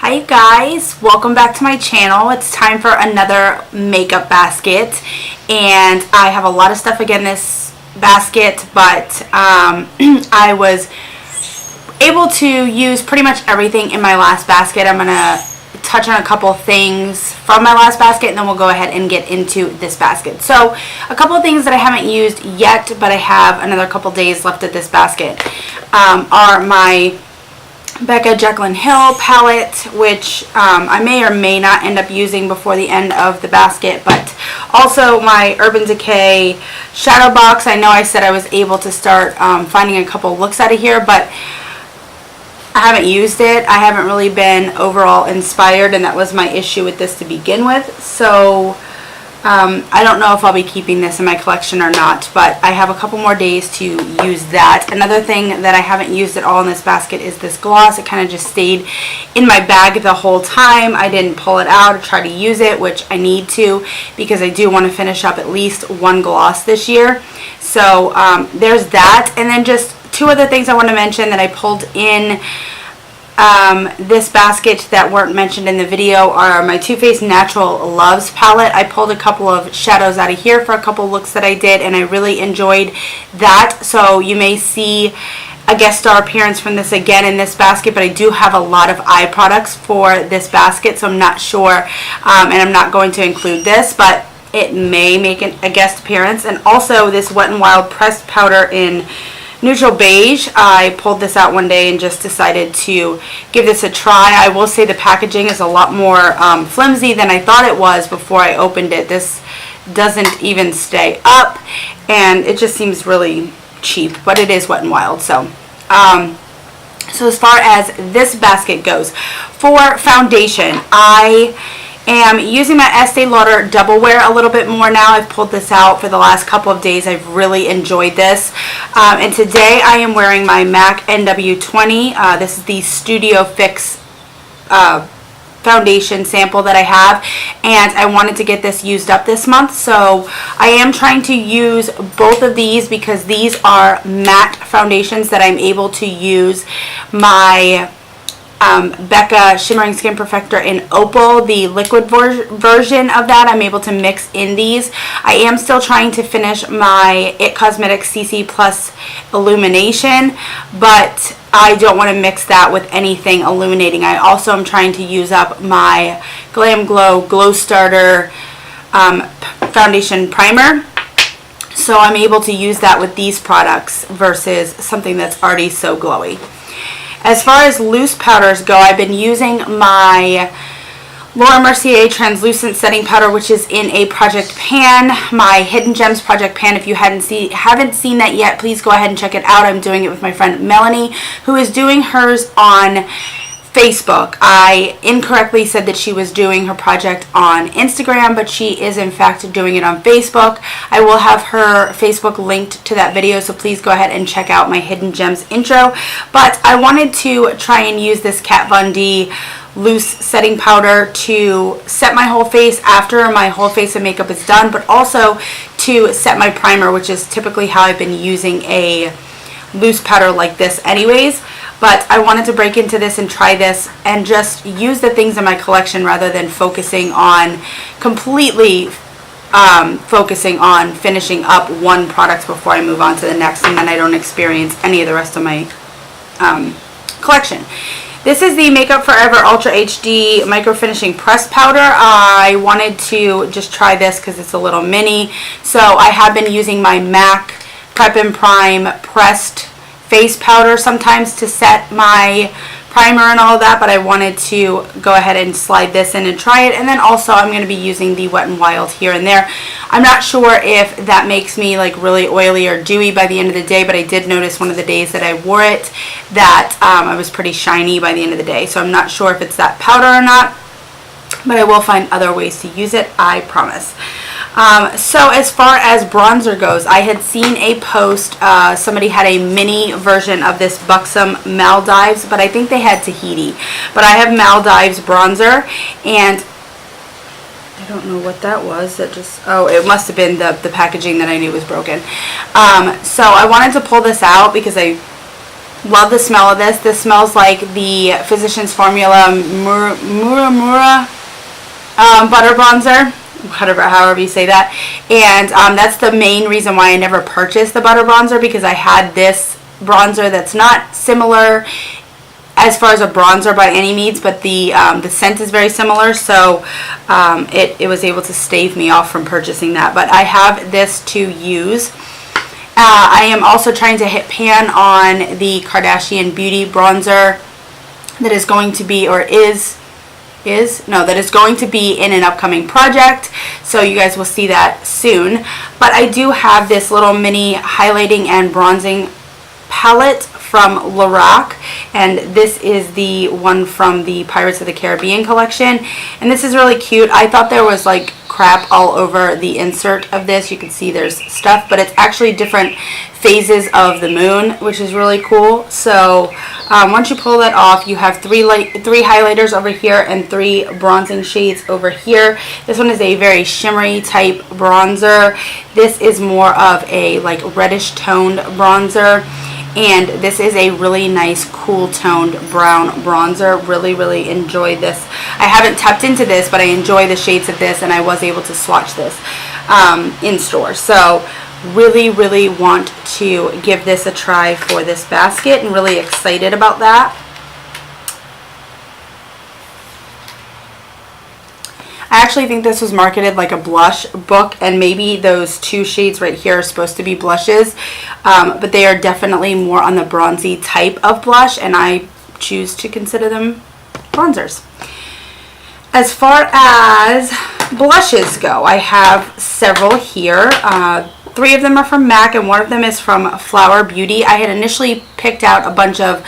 Hi guys, welcome back to my channel. It's time for another makeup basket, and I have a lot of stuff again in this basket, but I was able to use pretty much everything in my last basket. I'm gonna touch on a couple things from my last basket, and then we'll go ahead and get into this basket. So a couple of things that I haven't used yet, but I have another couple days left at this basket, are my Becca Jaclyn Hill palette, which I may or may not end up using before the end of the basket, but also my Urban Decay shadow box. I know I said I was able to start finding a couple looks out of here, but I haven't used it. I haven't really been overall inspired, and that was my issue with this to begin with. So I don't know if I'll be keeping this in my collection or not, but I have a couple more days to use that. Another thing that I haven't used at all in this basket is this gloss. It kind of just stayed in my bag the whole time. I didn't pull it out or try to use it, which I need to, because I do want to finish up at least one gloss this year. So there's that. And then just two other things I want to mention that I pulled in this basket that weren't mentioned in the video are my Too Faced Natural Loves palette. I pulled a couple of shadows out of here for a couple looks that I did, and I really enjoyed that. So you may see a guest star appearance from this again in this basket, but I do have a lot of eye products for this basket, so I'm not sure, and I'm not going to include this, but it may make a guest appearance. And also this Wet n Wild pressed powder in Neutral Beige. I pulled this out one day and just decided to give this a try. I will say the packaging is a lot more flimsy than I thought it was before I opened it. This doesn't even stay up, and it just seems really cheap, but it is Wet n Wild. So as far as this basket goes, for foundation, I am using my Estee Lauder Double Wear a little bit more now. I've pulled this out for the last couple of days. I've really enjoyed this. And today I am wearing my MAC NW20. This is the Studio Fix foundation sample that I have, and I wanted to get this used up this month. So I am trying to use both of these because these are matte foundations that I'm able to use my Becca Shimmering Skin Perfector in Opal, the liquid version of that. I'm able to mix in these. I am still trying to finish my IT Cosmetics CC Plus Illumination, but I don't want to mix that with anything illuminating. I also am trying to use up my Glam Glow Glow Starter foundation primer. So I'm able to use that with these products versus something that's already so glowy. As far as loose powders go, I've been using my Laura Mercier Translucent Setting Powder, which is in a Project Pan, my Hidden Gems Project Pan. If you haven't seen that yet, please go ahead and check it out. I'm doing it with my friend Melanie, who is doing hers on Facebook. I incorrectly said that she was doing her project on Instagram, but she is in fact doing it on Facebook. I will have her Facebook linked to that video, so please go ahead and check out my Hidden Gems intro. But I wanted to try and use this Kat Von D loose setting powder to set my whole face after my whole face of makeup is done, but also to set my primer, which is typically how I've been using a loose powder like this anyways. But I wanted to break into this and try this and just use the things in my collection rather than focusing on completely focusing on finishing up one product before I move on to the next, and then I don't experience any of the rest of my collection. This is the Makeup Forever Ultra HD Micro Finishing Pressed Powder. I wanted to just try this because it's a little mini. So I have been using my MAC Prep and Prime Pressed face powder sometimes to set my primer and all of that, but I wanted to go ahead and slide this in and try it. And then also I'm going to be using the Wet n Wild here and there. I'm not sure if that makes me like really oily or dewy by the end of the day, but I did notice one of the days that I wore it that I was pretty shiny by the end of the day. So I'm not sure if it's that powder or not, but I will find other ways to use it, I promise. So as far as bronzer goes, I had seen a post, somebody had a mini version of this Buxom Maldives, but I think they had Tahiti. But I have Maldives bronzer, and I don't know what that was. That just, oh, it must have been the packaging that I knew was broken. So I wanted to pull this out because I Love the smell of this. This smells like the Physicians Formula Mura butter bronzer, whatever, however you say that. And that's the main reason why I never purchased the butter bronzer, because I had this bronzer that's not similar as far as a bronzer by any means, but the scent is very similar, so it was able to stave me off from purchasing that. But I have this to use. I am also trying to hit pan on the Kardashian Beauty bronzer that is going to be, or that is going to be in an upcoming project, so you guys will see that soon. But I do have this little mini highlighting and bronzing palette from Lorac, and this is the one from the Pirates of the Caribbean collection, and this is really cute. I thought there was like crap all over the insert of this. You can see there's stuff, but it's actually different phases of the moon, which is really cool. So once you pull that off, you have three highlighters over here and 3 bronzing shades over here. This one is a very shimmery type bronzer. This is more of a like reddish toned bronzer. And this is a really nice cool toned brown bronzer. Really enjoy this. I haven't tapped into this, but I enjoy the shades of this, and I was able to swatch this in store. So really want to give this a try for this basket, and really excited about that. I actually think this was marketed like a blush book, and maybe those 2 shades right here are supposed to be blushes, but they are definitely more on the bronzy type of blush, and I choose to consider them bronzers. As far as blushes go, I have several here. 3 of them are from MAC, and 1 of them is from Flower Beauty. I had initially picked out a bunch of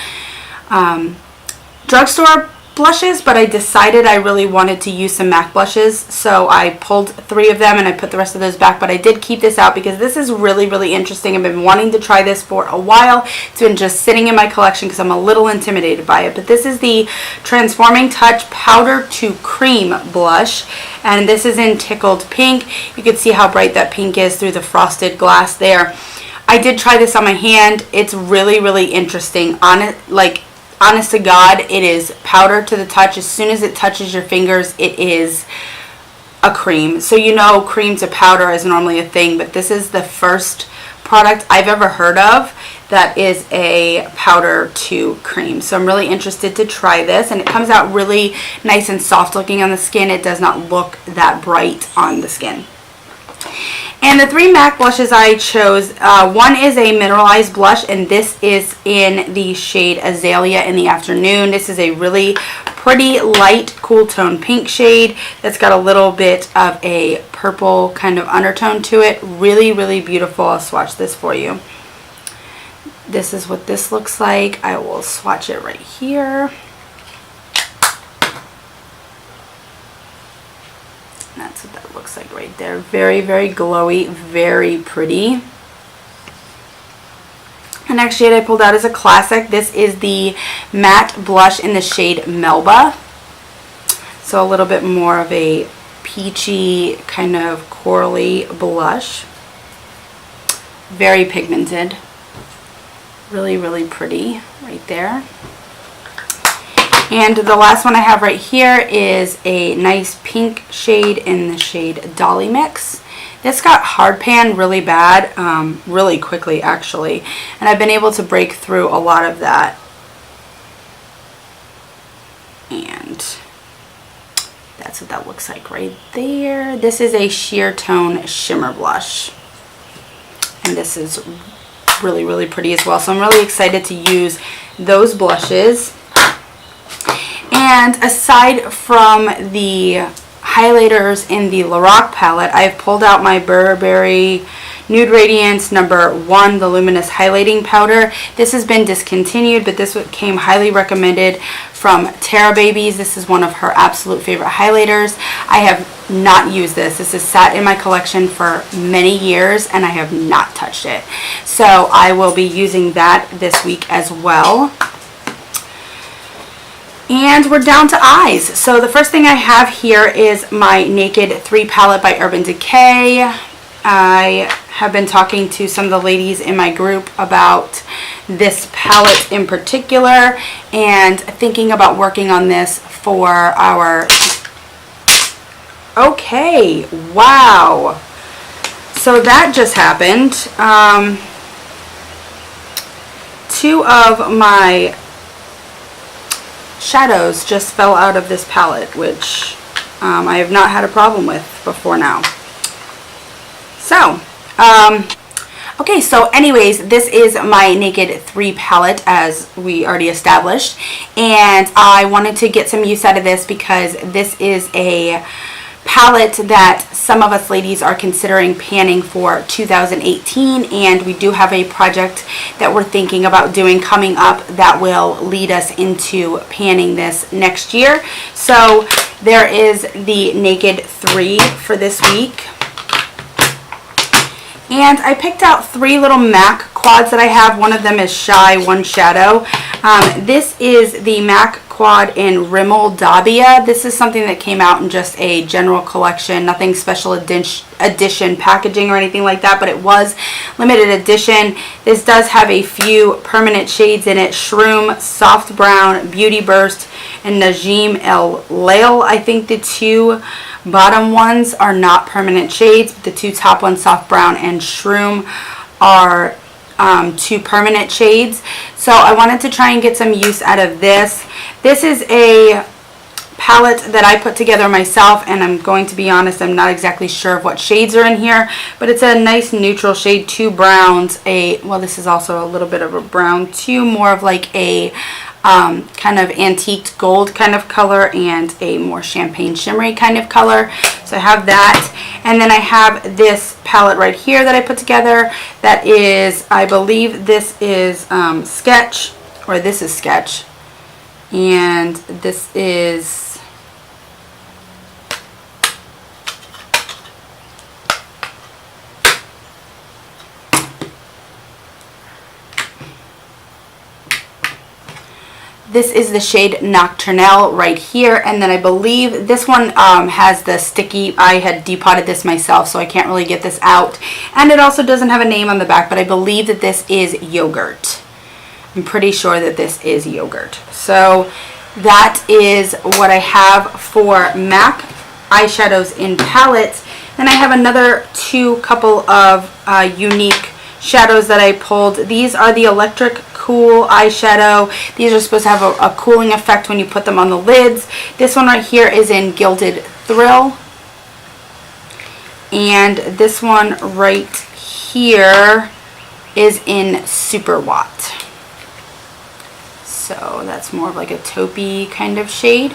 drugstore blushes, but I decided I really wanted to use some MAC blushes, so I pulled 3 of them and I put the rest of those back. But I did keep this out because this is really interesting. I've been wanting to try this for a while. It's been just sitting in my collection because I'm a little intimidated by it. But this is the Transforming Touch Powder to Cream blush, and this is in Tickled Pink. You can see how bright that pink is through the frosted glass there. I did try this on my hand. It's really interesting. Honest to God, it is powder to the touch. As soon as it touches your fingers, it is a cream. So you know cream to powder is normally a thing, but this is the first product I've ever heard of that is a powder to cream. So I'm really interested to try this, and it comes out really nice and soft looking on the skin. It does not look that bright on the skin. And the 3 MAC blushes I chose, one is a mineralized blush, and this is in the shade Azalea in the Afternoon. This is a really pretty light cool tone pink shade that's got a little bit of a purple kind of undertone to it. Really beautiful. I'll swatch this for you. This is what this looks like. I will swatch it right here. That's what that looks like right there. Very glowy, very pretty. The next shade I pulled out is a classic. This is the matte blush in the shade Melba. So a little bit more of a peachy kind of corally blush. Very pigmented. Really pretty right there. And the last one I have right here is a nice pink shade in the shade Dolly Mix. This got hard pan really bad, really quickly actually, and I've been able to break through a lot of that. And that's what that looks like right there. This is a sheer tone shimmer blush, and this is really pretty as well. So I'm really excited to use those blushes. And aside from the highlighters in the Lorac palette, I've pulled out my Burberry Nude Radiance #1, the Luminous Highlighting Powder. This has been discontinued, but this came highly recommended from Tara Babies. This is one of her absolute favorite highlighters. I have not used this. This has sat in my collection for many years, and I have not touched it. So I will be using that this week as well. And we're down to eyes. So the first thing I have here is my Naked 3 palette by Urban Decay. I have been talking to some of the ladies in my group about this palette in particular and thinking about working on this for our... Okay, wow. So that just happened. Two of my shadows just fell out of this palette, which I have not had a problem with before now. So, okay, so anyways, this is my Naked 3 palette, as we already established, and I wanted to get some use out of this because this is a palette that some of us ladies are considering panning for 2018, and we do have a project that we're thinking about doing coming up that will lead us into panning this next year. So there is the Naked 3 for this week. And I picked out 3 little MAC quads that I have. One of them is Shy, one Shadow. This is the MAC quad in Rimmel Dabia. This is something that came out in just a general collection, nothing special edition packaging or anything like that, but it was limited edition. This does have a few permanent shades in it: Shroom, Soft Brown, Beauty Burst, and Najim El Lail. I think the 2 bottom ones are not permanent shades, but the 2 top ones, Soft Brown and Shroom, are 2 permanent shades. So I wanted to try and get some use out of this. This is a palette that I put together myself, and I'm going to be honest, I'm not exactly sure of what shades are in here, but it's a nice neutral shade, 2 browns, well, this is also a little bit of a brown, 2 more of like a kind of antiqued gold kind of color, and a more champagne shimmery kind of color. So I have that, and then I have this palette right here that I put together that is, I believe this is Sketch, or this is Sketch, and this is the shade Nocturnelle right here, and then I believe this one has the sticky. I had depotted this myself, so I can't really get this out, and it also doesn't have a name on the back, but I believe that this is Yogurt. I'm pretty sure that this is Yogurt. So that is what I have for MAC eyeshadows in palettes. Then I have another 2 couple of unique shadows that I pulled. These are the Electric Cool eyeshadow. These are supposed to have a cooling effect when you put them on the lids. This one right here is in Gilded Thrill, and this one right here is in Super Watt. So that's more of like a taupey kind of shade.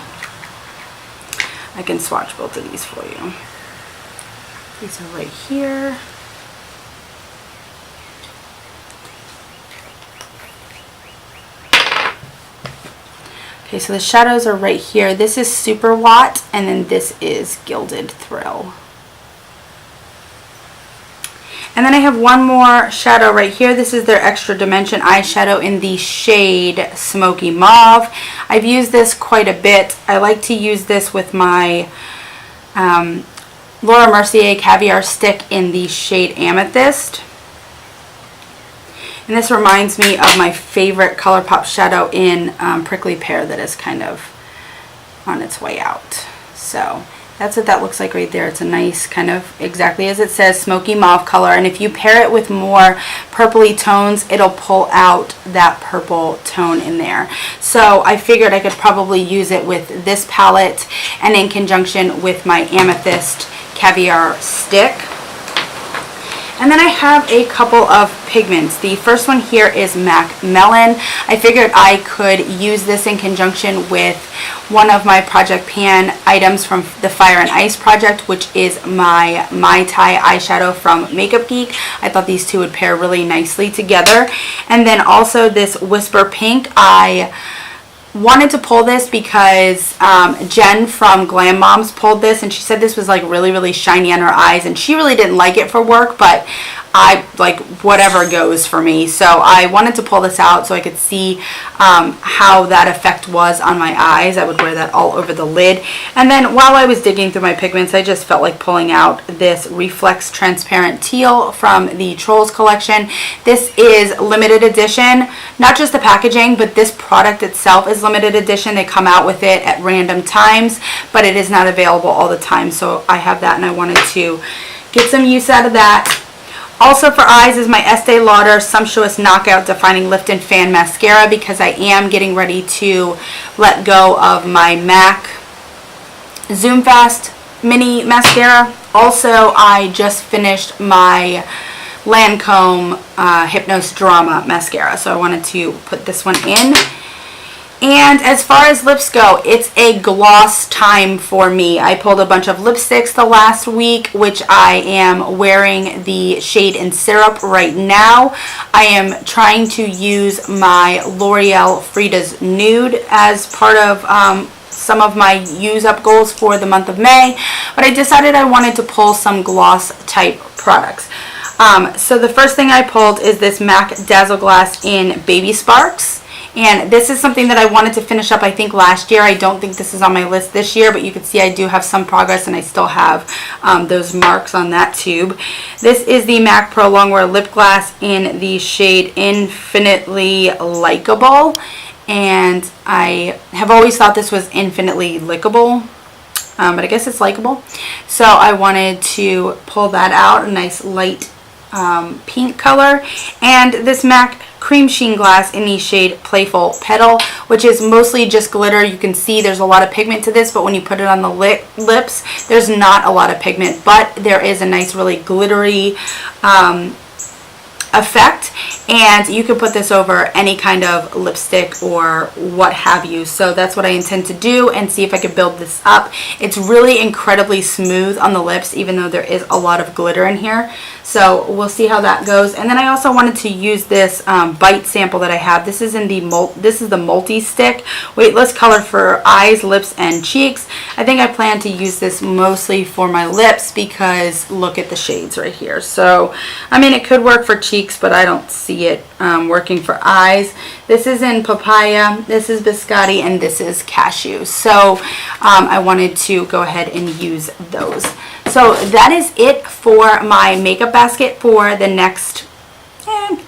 I can swatch both of these for you. These are right here. Okay, so the shadows are right here. This is Super Watt, and then this is Gilded Thrill. And then I have one more shadow right here. This is their Extra Dimension eyeshadow in the shade Smoky Mauve. I've used this quite a bit. I like to use this with my Laura Mercier Caviar Stick in the shade Amethyst. And this reminds me of my favorite ColourPop shadow in Prickly Pear that is kind of on its way out. So that's what that looks like right there. It's a nice kind of, exactly as it says, smoky mauve color. And if you pair it with more purpley tones, it'll pull out that purple tone in there. So I figured I could probably use it with this palette and in conjunction with my Amethyst Caviar Stick. And then I have a couple of pigments. The first one here is MAC Melon. I figured I could use this in conjunction with one of my Project Pan items from the Fire and Ice project, which is my Mai Tai eyeshadow from Makeup Geek. I thought these two would pair really nicely together. And then also this Whisper Pink. I wanted to pull this because Jen from Glam Moms pulled this, and she said this was like really shiny on her eyes, and she really didn't like it for work, but whatever goes for me. So I wanted to pull this out so I could see how that effect was on my eyes. I would wear that all over the lid. And then while I was digging through my pigments, I just felt like pulling out this Reflex Transparent Teal from the Trolls collection. This is limited edition, not just the packaging, but this product itself is limited edition. They come out with it at random times, but it is not available all the time. So I have that, and I wanted to get some use out of that. Also for eyes is my Estee Lauder Sumptuous Knockout Defining Lift and Fan Mascara, because I am getting ready to let go of my MAC Zoom Fast Mini Mascara. Also, I just finished my Lancome Hypnose Drama Mascara, so I wanted to put this one in. And as far as lips go, it's a gloss time for me. I pulled a bunch of lipsticks the last week, which I am wearing the shade in Syrup right now. I am trying to use my L'Oreal Frida's Nude as part of some of my use up goals for the month of May, but I decided I wanted to pull some gloss type products. So the first thing I pulled is this MAC Dazzle Glass in Baby Sparks. And this is something that I wanted to finish up, I think, last year. I don't think this is on my list this year, but you can see I do have some progress, and I still have those marks on that tube. This is the MAC Pro Longwear Lip Glass in the shade Infinitely Likeable. And I have always thought this was Infinitely Lickable, but I guess it's likable. So I wanted to pull that out, a nice light pink color. And this MAC Cream Sheen Glass in the shade Playful Petal, which is mostly just glitter. You can see there's a lot of pigment to this, but when you put it on the lips, there's not a lot of pigment, but there is a nice, really glittery effect, and you can put this over any kind of lipstick or what have you. So that's what I intend to do, and see if I can build this up. It's really incredibly smooth on the lips, even though there is a lot of glitter in here. So we'll see how that goes. And then I also wanted to use this Bite sample that I have. This is in the multi-stick weightless color for eyes, lips, and cheeks. I think I plan to use this mostly for my lips, because look at the shades right here. So I mean, it could work for cheeks, but I don't see it working for eyes. This is in Papaya, this is Biscotti, and this is Cashew. So I wanted to go ahead and use those. So that is it for my makeup basket for the next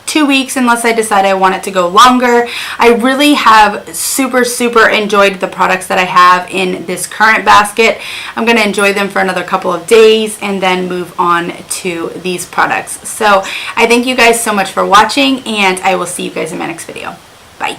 2 weeks, unless I decide I want it to go longer. I really have super enjoyed the products that I have in this current basket. I'm going to enjoy them for another couple of days and then move on to these products. So I thank you guys so much for watching, and I will see you guys in my next video. Bye.